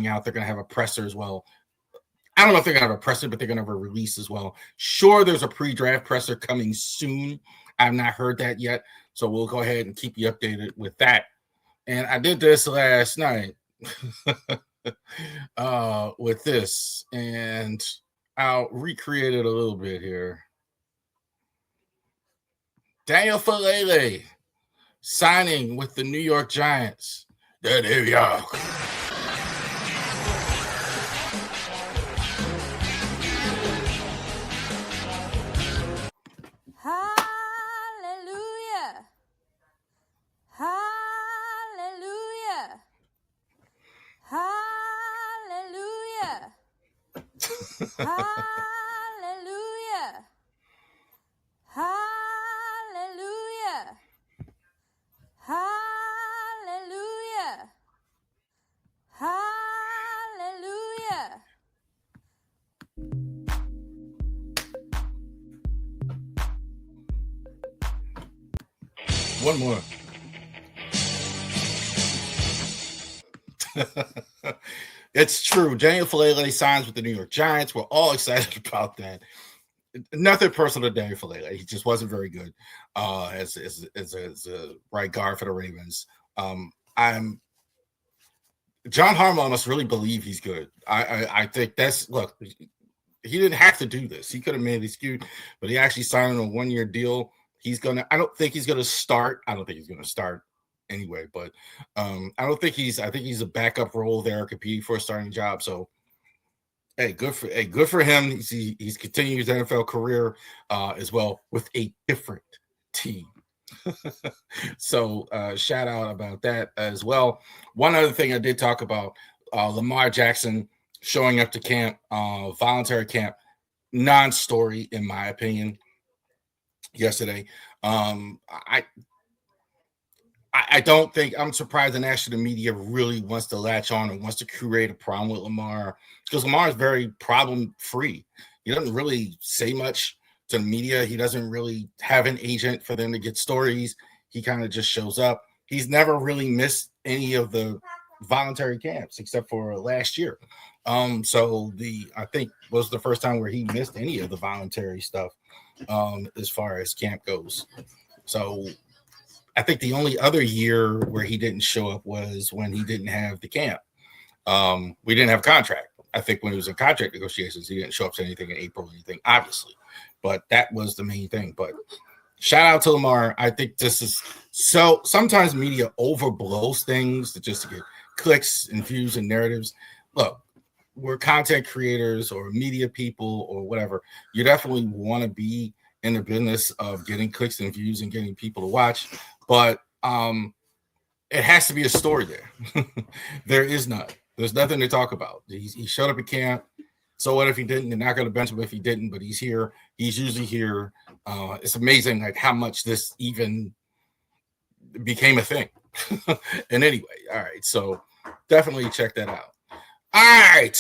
out. They're going to have a presser as well. I don't know if they're going to have a presser, but they're going to have a release as well. Sure, there's a pre-draft presser coming soon. I've not heard that yet, so we'll go ahead and keep you updated with that. And I did this last night with this, and I'll recreate it a little bit here. Daniel Faalele signing with the New York Giants. The New York. Hallelujah. Hallelujah. Hallelujah. Hallelujah. Hallelujah. Hallelujah. Hallelujah. One more. It's true. Daniel Faalele signs with the New York Giants. We're all excited about that. Nothing personal to Daniel Faalele. He just wasn't very good as a right guard for the Ravens. John Harbaugh must really believe he's good. I think that's look. He didn't have to do this. He could have made this cute, but he actually signed on a 1-year deal. He's gonna. I don't think he's gonna start. I don't think he's gonna start anyway. But I don't think he's. I think he's a backup role there, competing for a starting job. So, good for him. He's continuing his NFL career as well with a different team. So shout out about that as well. One other thing I did talk about: Lamar Jackson showing up to camp, voluntary camp, non-story in my opinion. Yesterday, I don't think I'm surprised the national media really wants to latch on and wants to create a problem with Lamar because Lamar is very problem free. He doesn't really say much to the media. He doesn't really have an agent for them to get stories. He kind of just shows up. He's never really missed any of the voluntary camps except for last year. So I think was the first time where he missed any of the voluntary stuff as far as camp goes. So I think the only other year where he didn't show up was when he didn't have the camp. We didn't have a contract. I think when he was in contract negotiations, he didn't show up to anything in April or anything, obviously. But that was the main thing. But shout out to Lamar. I think this is so sometimes media overblows things just to get clicks and views and narratives. Look, we're content creators or media people or whatever. You definitely want to be in the business of getting clicks and views and getting people to watch. But it has to be a story there. There is none. There's nothing to talk about. He showed up at camp. So what if he didn't? They're not going to bench him if he didn't, but he's here. He's usually here. It's amazing like how much this even became a thing. And anyway, all right. So definitely check that out. All right.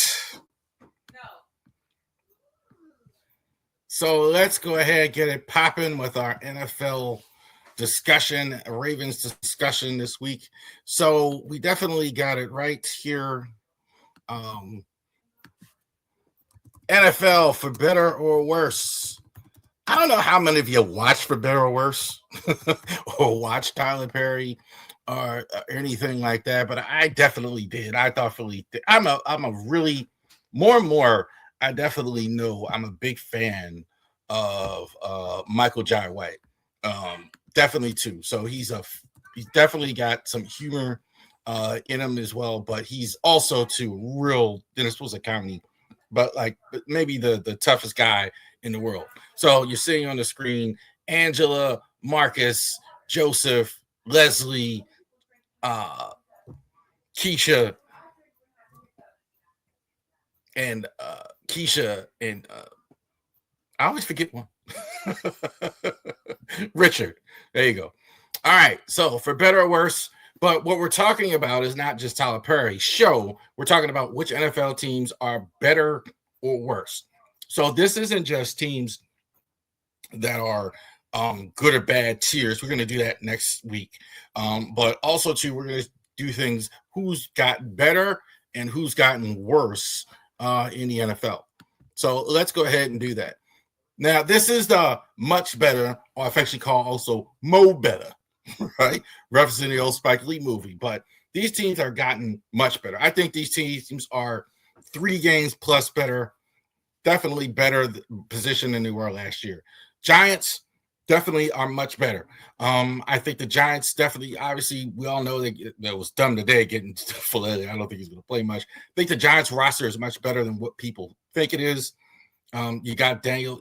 So let's go ahead and get it popping with our NFL discussion, Ravens discussion this week. So we definitely got it right here. NFL for better or worse. I don't know how many of you watch For Better or Worse or watch Tyler Perry or anything like that, but I definitely did. I thoughtfully did. I'm a really more and more. I definitely know I'm a big fan of Michael Jai White. Definitely too. So he's definitely got some humor in him as well, but he's also too real. Dennis was a comedy, but like maybe the toughest guy in the world. So you're seeing on the screen Angela, Marcus, Joseph, Leslie, Keisha, and I always forget one. Richard. There you go. All right. So for better or worse, but what we're talking about is not just Tyler Perry's show. We're talking about which NFL teams are better or worse. So this isn't just teams that are good or bad tiers. We're going to do that next week. But also, too, we're going to do things who's got better and who's gotten worse in the NFL. So let's go ahead and do that. Now, this is the much better, or affectionately called also Mo Better, right? Referencing the old Spike Lee movie. But these teams are gotten much better. I think these teams are 3 games plus better, definitely better position than they were last year. Giants definitely are much better. I think the Giants definitely, obviously, we all know that was dumb today getting Faalele. I don't think he's going to play much. I think the Giants roster is much better than what people think it is. You got Daniel,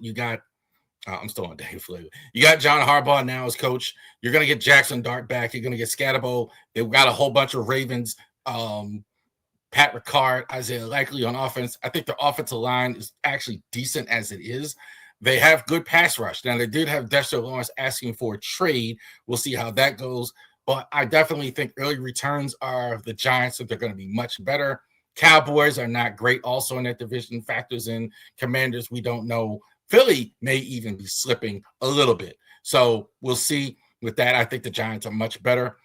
I'm still on Daniel Faalele. You got John Harbaugh now as coach. You're going to get Jackson Dart back. You're going to get Scatterbo. They've got a whole bunch of Ravens. Pat Ricard, Isaiah Likely on offense. I think the offensive line is actually decent as it is. They have good pass rush. Now, they did have Dexter Lawrence asking for a trade. We'll see how that goes. But I definitely think early returns are the Giants, that they're going to be much better. Cowboys are not great also in that division. Factors in Commanders, we don't know. Philly may even be slipping a little bit. So we'll see with that. I think the Giants are much better.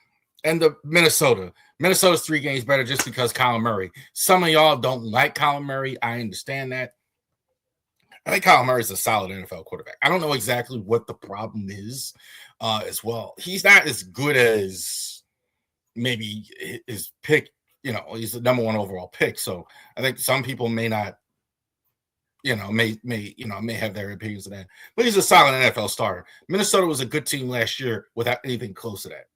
And the Minnesota's 3 games better just because Kyler Murray. Some of y'all don't like Kyler Murray. I understand that. I think Kyler Murray is a solid NFL quarterback. I don't know exactly what the problem is as well. He's not as good as maybe his pick. He's the number 1 overall pick. So I think some people may not, may have their opinions of that. But he's a solid NFL starter. Minnesota was a good team last year without anything close to that.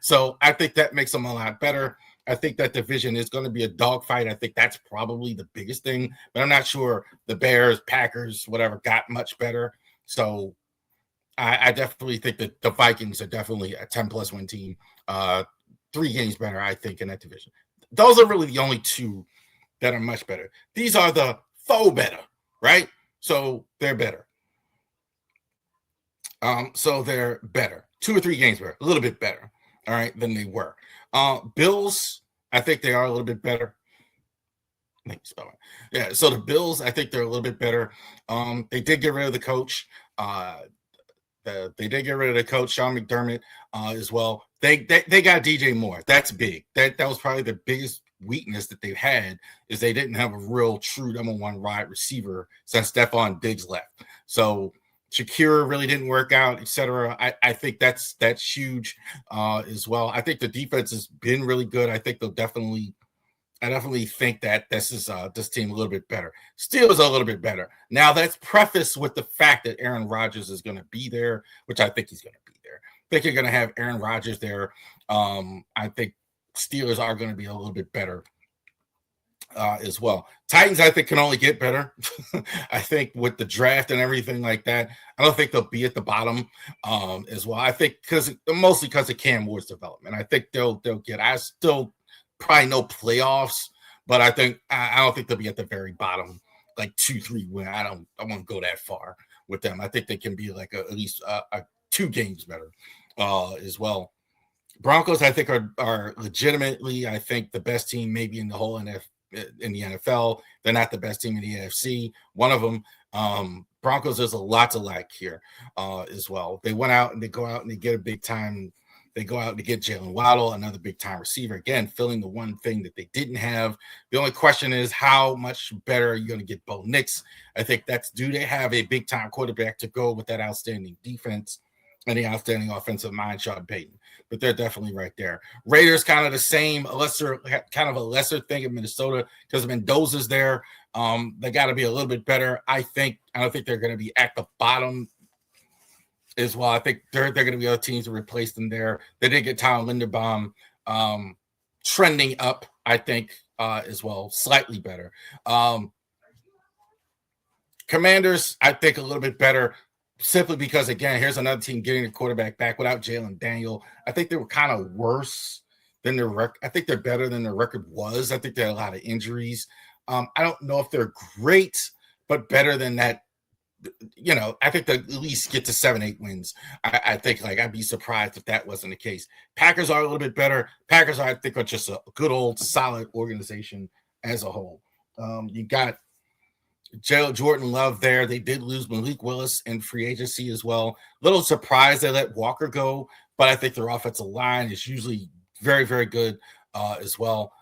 So I think that makes them a lot better. I think that division is going to be a dogfight. I think that's probably the biggest thing. But I'm not sure the Bears, Packers, whatever, got much better. So I definitely think that the Vikings are definitely a 10-plus win team. 3 games better, I think, in that division. Those are really the only 2 that are much better. These are the faux better, right? So they're better. So they're better. 2 or 3 games better, a little bit better, all right, than they were. Bills, I think they are a little bit better. Yeah, so the Bills, I think they're a little bit better. They did get rid of the coach. They did get rid of the coach, Sean McDermott, as well. They got DJ Moore. That's big. That was probably the biggest weakness that they've had, is they didn't have a real true number 1 wide receiver since Stephon Diggs left. So Shakira really didn't work out, etc. I think that's huge as well. I think the defense has been really good. I think I definitely think that this is this team a little bit better. Steelers a little bit better. Now that's prefaced with the fact that Aaron Rodgers is going to be there, which I think he's going to be there. I think you're going to have Aaron Rodgers there. I think Steelers are going to be a little bit better as well. Titans, I think, can only get better. I think with the draft and everything like that, I don't think they'll be at the bottom as well. I think mostly because of Cam Ward's development. I think they'll get. I still probably no playoffs, but I don't think they'll be at the very bottom, like 2-3 win. I won't go that far with them. I think they can be like at least 2 games better as well. Broncos, I think, are legitimately, I think, the best team maybe in the whole in the NFL. They're not the best team in the AFC. One of them, Broncos, there's a lot to like here as well. They went out and they go out and they get a big time. They go out to get Jalen Waddle, another big time receiver, again, filling the one thing that they didn't have. The only question is, how much better are you going to get Bo Nix? I think do they have a big time quarterback to go with that outstanding defense and the outstanding offensive mind, Sean Payton? But they're definitely right there. Raiders, kind of the same, a lesser thing in Minnesota because Mendoza's there. They got to be a little bit better. I don't think they're going to be at the bottom as well. I think they're going to be other teams to replace them there. They did get Tyler Linderbaum trending up, I think, as well, slightly better. Commanders, I think, a little bit better. Simply because, again, here's another team getting a quarterback back without Jalen Daniel. I think they were kind of worse than their record. I think they're better than their record was. I think they had a lot of injuries. I don't know if they're great, but better than that. I think they at least get to 7-8 wins. I think, I'd be surprised if that wasn't the case. Packers are a little bit better. Packers, I think, are just a good old solid organization as a whole. You got Jordan Love there. They did lose Malik Willis in free agency as well. Little surprised they let Walker go, but I think their offensive line is usually very, very good as well.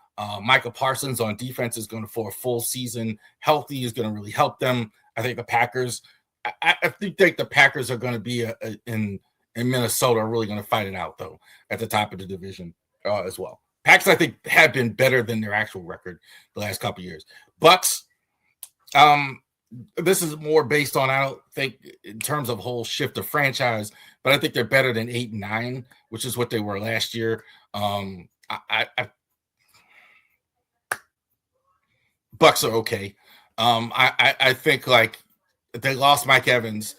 Michael Parsons on defense is going to, for a full season healthy, is going to really help them. I think the Packers, I think the Packers are going to be in Minnesota are really going to fight it out, though, at the top of the division as well. Packers, I think, have been better than their actual record the last couple of years. Bucks, this is more based on, I don't think in terms of whole shift of franchise, but I think they're better than 8-9, which is what they were last year. Bucks are okay. I think like they lost Mike Evans.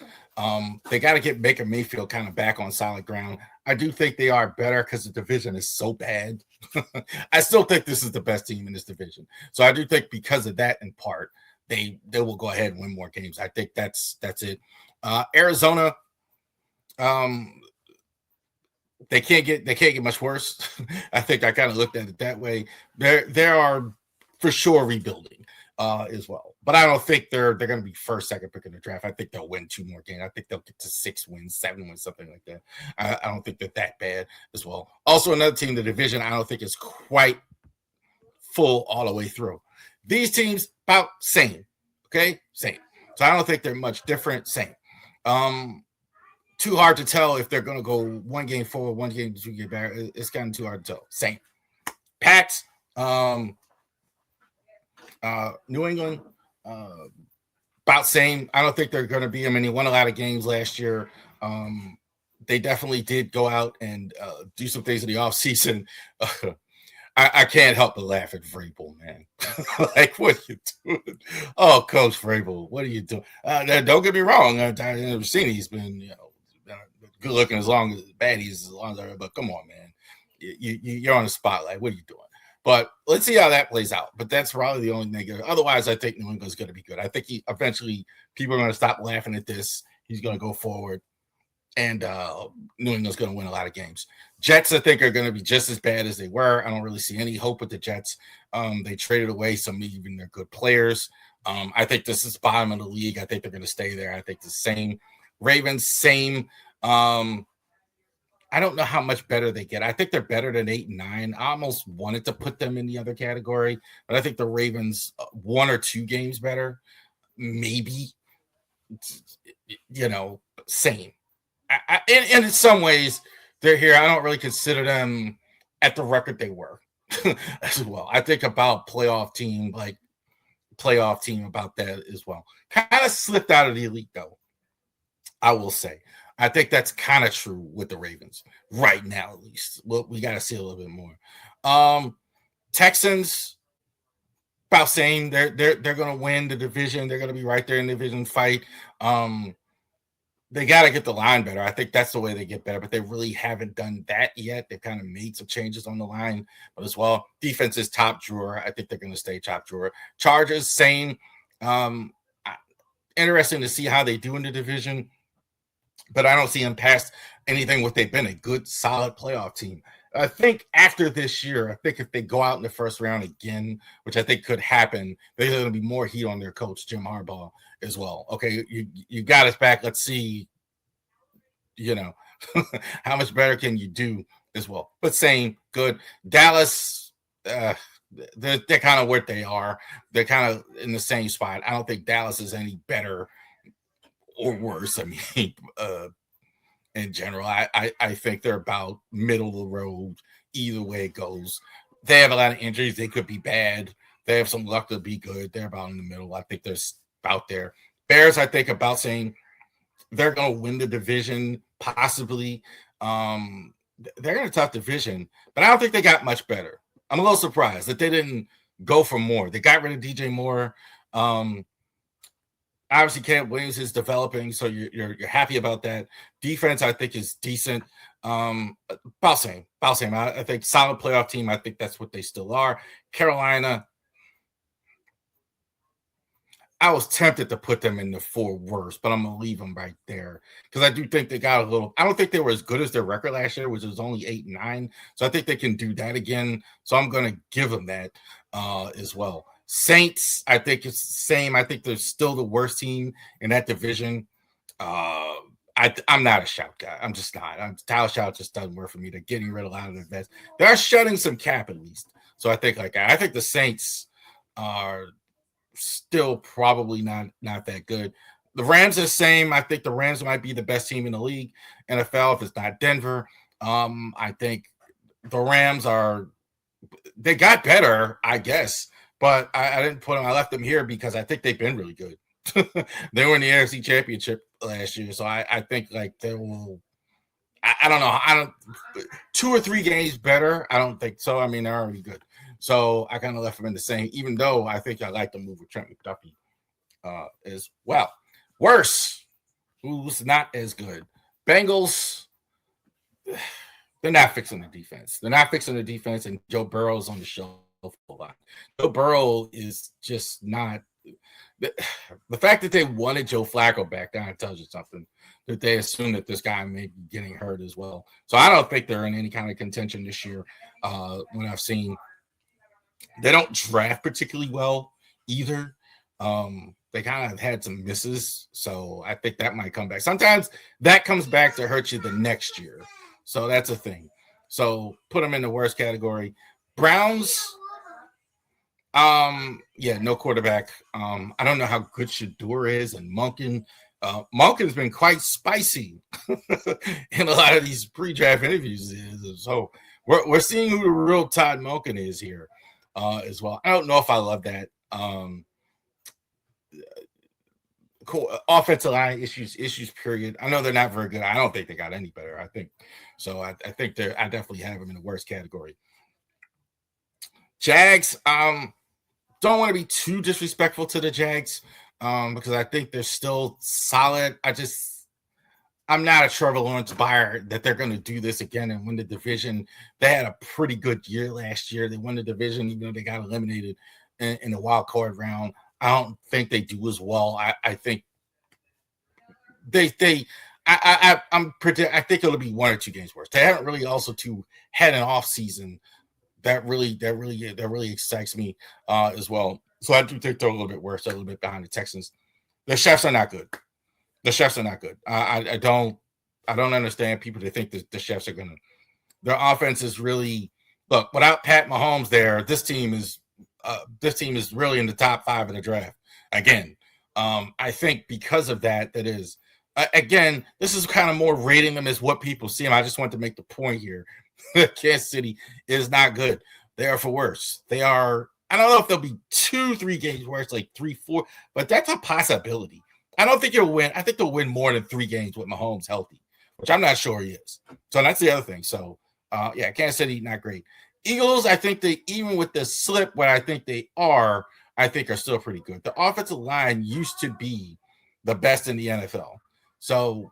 They got to get Baker Mayfield kind of back on solid ground. I do think they are better because the division is so bad. I still think this is the best team in this division. So I do think because of that, in part, they will go ahead and win more games. I think that's it. Arizona, they can't get much worse. I think I kind of looked at it that way. There are for sure rebuilding as well, but I don't think they're going to be first, second pick in the draft. I think they'll win 2 more games. I think they'll get to 6 wins, 7 wins, something like that. I don't think they're that bad as well. Also, another team in the division I don't think is quite full all the way through. These teams about same, okay, same. So I don't think they're much different. Same. Too hard to tell if they're going to go 1 game forward, 1 game 2 game back. It's kind of too hard to tell. Same. Pats. New England, about same. I don't think they're going to be. I mean, they won a lot of games last year. They definitely did go out and do some things in the offseason. I can't help but laugh at Vrabel, man. Like, what are you doing? Oh, Coach Vrabel, what are you doing? Don't get me wrong. I've never seen he's been, good looking as long as bad he's as long as. But come on, man, you're on the spotlight. What are you doing? But let's see how that plays out. But that's probably the only negative. Otherwise, I think New England's going to be good. I think eventually people are going to stop laughing at this. He's going to go forward, and New England's going to win a lot of games. Jets, I think, are going to be just as bad as they were. I don't really see any hope with the Jets. They traded away some even their good players. I think this is bottom of the league. I think they're going to stay there. I think the same. Ravens, same. I don't know how much better they get. I think they're better than 8-9. I almost wanted to put them in the other category, but I think the Ravens 1 or 2 games better, maybe. Same. And in some ways, they're here. I don't really consider them at the record they were as well. I think about playoff team about that as well. Kind of slipped out of the elite, though, I will say. I think that's kind of true with the Ravens right now, at least. Well, we got to see a little bit more. Texans, about same. They're going to win the division. They're going to be right there in the division fight. They got to get the line better. I think that's the way they get better, but they really haven't done that yet. They've kind of made some changes on the line, but as well, defense is top drawer. I think they're going to stay top drawer. Chargers, same. Interesting to see how they do in the division, but I don't see them past anything what they've been, a good, solid playoff team. I think after this year, I think if they go out in the first round again, which I think could happen, there's going to be more heat on their coach, Jim Harbaugh, as well. Okay, you got us back. Let's see, how much better can you do as well. But same, good. Dallas, they're kind of where they are. They're kind of in the same spot. I don't think Dallas is any better or worse. I mean, in general, I think they're about middle of the road. Either way it goes, they have a lot of injuries. They could be bad. They have some luck to be good. They're about in the middle. I think they're about there. Bears, I think about saying they're going to win the division, possibly. They're in a tough division, but I don't think they got much better. I'm a little surprised that they didn't go for more. They got rid of DJ Moore. Obviously, Caleb Williams is developing, so you're happy about that. Defense, I think, is decent. About same. I think solid playoff team. I think that's what they still are. Carolina, I was tempted to put them in the 4 worst, but I'm going to leave them right there because I do think they got a little – I don't think they were as good as their record last year, which was only 8-9. So I think they can do that again. So I'm going to give them that as well. Saints, I think it's the same. I think they're still the worst team in that division. I'm not a Shout guy. I'm just not. Tyler Shout just doesn't work for me. They're getting rid of a lot of their vets. They're shutting some cap at least. So I think the Saints are still probably not that good. The Rams are the same. I think the Rams might be the best team in the league, NFL, if it's not Denver. I think the Rams they got better, I guess, but I didn't put them. I left them here because I think they've been really good. They were in the AFC Championship last year, so I think like they will. I don't know. I don't 2 or 3 games better. I don't think so. I mean, they're already good. So I kind of left them in the same, even though I think I like the move with Trent McDuffie as well. Worse, who's not as good. Bengals, they're not fixing the defense. They're not fixing the defense, and Joe Burrow's on the shelf a lot. Joe Burrow is just not. The fact that they wanted Joe Flacco back down tells you something. That they assume that this guy may be getting hurt as well. So I don't think they're in any kind of contention this year. When I've seen, they don't draft particularly well either. They kind of had some misses, so I think that might come back. Sometimes that comes back to hurt you the next year. So that's a thing. So put them in the worst category. Browns. Yeah, no quarterback. I don't know how good Shador is and Monken. Monken's been quite spicy in a lot of these pre-draft interviews. So we're seeing who the real Todd Monken is here as well. I don't know if I love that. Cool. Offensive line issues, period. I know they're not very good. I don't think they got any better. I think so. I think I definitely have them in the worst category. Jags, don't want to be too disrespectful to the Jags because I think they're still solid. I'm not a Trevor Lawrence buyer that they're going to do this again and win the division. They had a pretty good year last year. They won the division, even though they got eliminated in the wild card round. I don't think they do as well. I think I think it'll be 1 or 2 games worse. They haven't really also had an off season that really excites me as well. So I do think they're a little bit worse, a little bit behind the Texans. The Chefs are not good. I don't understand people that think that the Chefs are gonna. Their offense is really look without Pat Mahomes there. This team is really in the top 5 of the draft again. I think because of that is again. This is kind of more rating them as what people see them. I just want to make the point here. Kansas City is not good. They are for worse. They are. I don't know if they'll be 2-3 games worse, like 3-4, but that's a possibility. I don't think he'll win. I think they'll win more than 3 games with Mahomes healthy, which I'm not sure he is. So that's the other thing. So, yeah, Kansas City, not great. Eagles, I think even with the slip, what I think they are, I think are still pretty good. The offensive line used to be the best in the NFL. So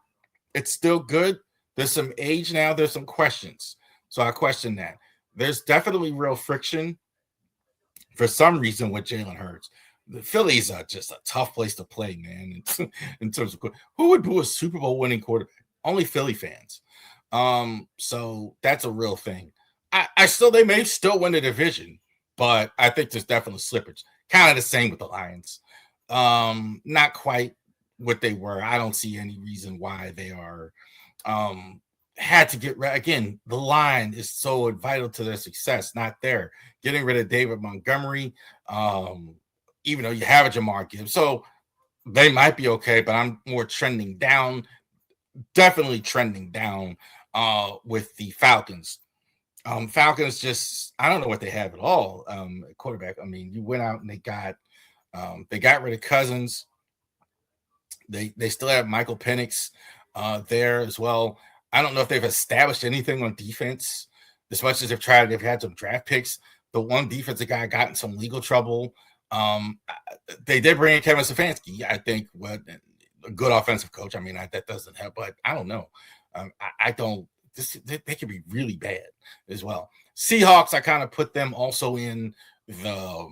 it's still good. There's some age now. There's some questions. So I question that. There's definitely real friction for some reason with Jalen Hurts. The Phillies are just a tough place to play, man. In terms of who would boo a Super Bowl winning quarterback? Only Philly fans. So that's a real thing. They may still win the division, but I think there's definitely slippage. Kind of the same with the Lions. Not quite what they were. I don't see any reason why they are had to get again. The line is so vital to their success. Not there. Getting rid of David Montgomery. Even though you have a Jamar Gibbs. So they might be okay, but I'm more trending down, definitely trending down with the Falcons. Falcons just, I don't know what they have at all. Quarterback. I mean, you went out and they got rid of Cousins. They still have Michael Penix there as well. I don't know if they've established anything on defense as much as they've had some draft picks. The one defensive guy got in some legal trouble. They did bring in Kevin Stefanski. I think a good offensive coach. I mean, that doesn't help, but I don't know. I don't. They could be really bad as well. Seahawks, I kind of put them also in the.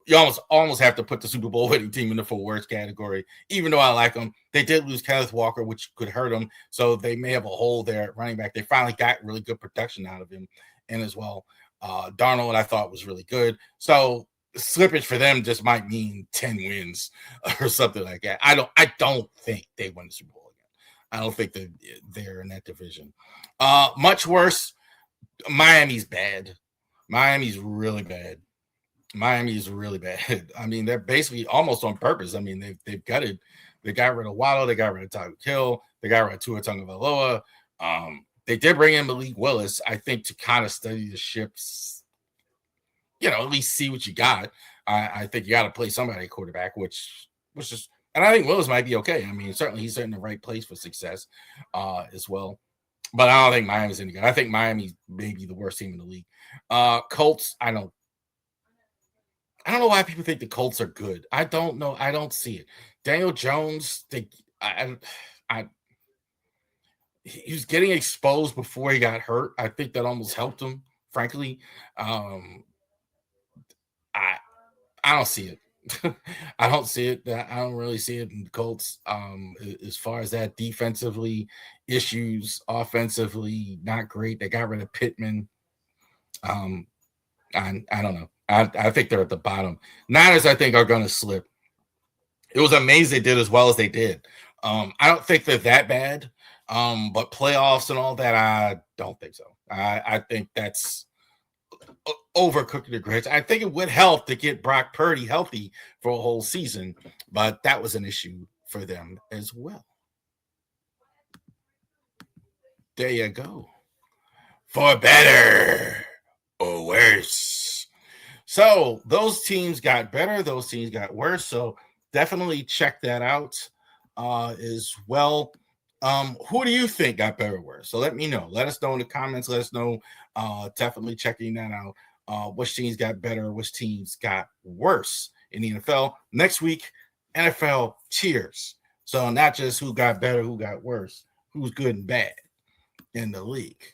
You almost have to put the Super Bowl winning team in the for worst category. Even though I like them, they did lose Kenneth Walker, which could hurt them. So they may have a hole there at running back. They finally got really good production out of him, and as well, Darnold I thought was really good. So slippage for them just might mean 10 wins or something like that. I don't think they win the Super Bowl again. I don't think they're in that division. Much worse, Miami's bad. Miami's really bad. Miami's really bad. I mean, they're basically almost on purpose. I mean, they've gutted. They got rid of Waddle. They got rid of Tyreek Hill. They got rid of Tua Tagovailoa. They did bring in Malik Willis, I think, to kind of study the ships. At least see what you got. I think you got to play somebody at quarterback, which is, and I think Willis might be okay. I mean, certainly he's in the right place for success as well. But I don't think Miami's any good. I think Miami's maybe the worst team in the league. Colts, I don't know why people think the Colts are good. I don't know. I don't see it. Daniel Jones, he was getting exposed before he got hurt. I think that almost helped him, frankly. I don't see it. I don't see it. I don't really see it in the Colts. As far as that, defensively, issues, offensively, not great. They got rid of Pittman. I don't know. I think they're at the bottom. Niners, I think, are going to slip. It was amazing they did as well as they did. I don't think they're that bad. But playoffs and all that, I don't think so. I think that's overcooking the grits. I think it would help to get Brock Purdy healthy for a whole season, but that was an issue for them as well. There you go. For better or worse. So those teams got better. Those teams got worse. So definitely check that out as well. Who do you think got better or worse? So let me know. Let us know in the comments. Let us know. Definitely checking that out. Which teams got better, which teams got worse in the NFL. Next week, NFL tiers. So not just who got better, who got worse, who's good and bad in the league.